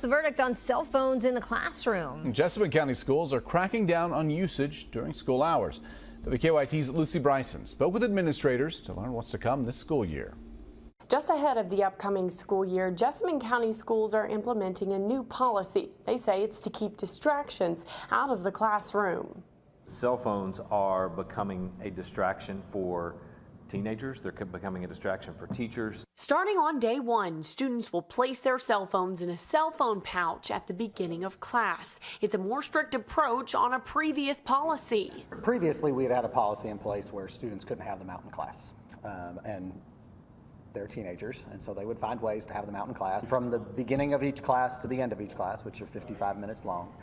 The verdict on cell phones in the classroom. Jessamine County Schools are cracking down on usage during school hours. WKYT's Lucy Bryson spoke with administrators to learn what's to come this school year. Just ahead of the upcoming school year, Jessamine County Schools are implementing a new policy. They say it's to keep distractions out of the classroom. Cell phones are becoming a distraction for teenagers. They're becoming a distraction for teachers. Starting on day one, students will place their cell phones in a cell phone pouch at the beginning of class. It's a more strict approach on a previous policy. Previously, we had a policy in place where students couldn't have them out in class. And they're teenagers, and so they would find ways to have them out in class. From the beginning of each class to the end of each class, which are 55 minutes long,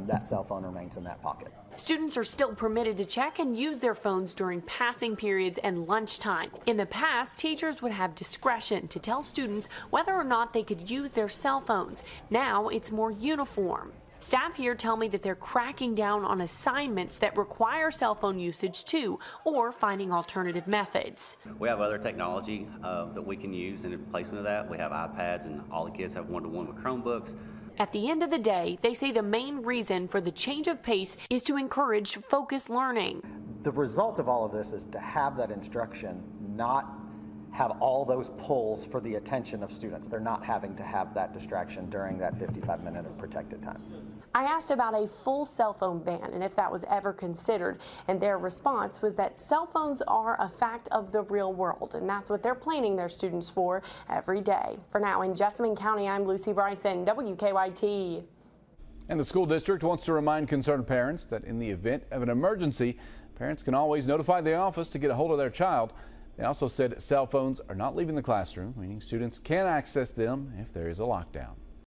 that cell phone remains in that pocket. Students are still permitted to check and use their phones during passing periods and lunchtime. In the past, teachers would have discretion to tell students whether or not they could use their cell phones. Now it's more uniform. Staff here tell me that they're cracking down on assignments that require cell phone usage too, or finding alternative methods. We have other technology that we can use in replacement of that. We have iPads, and all the kids have one-to-one with Chromebooks. At the end of the day, they say the main reason for the change of pace is to encourage focused learning. The result of all of this is to have that instruction not have all those pulls for the attention of students. They're not having to have that distraction during that 55-minute of protected time. I asked about a full cell phone ban and if that was ever considered, and their response was that cell phones are a fact of the real world, and that's what they're planning their students for every day. For now, in Jessamine County, I'm Lucy Bryson, WKYT. And the school district wants to remind concerned parents that in the event of an emergency, parents can always notify the office to get a hold of their child. They also said cell phones are not leaving the classroom, meaning students can access them if there is a lockdown.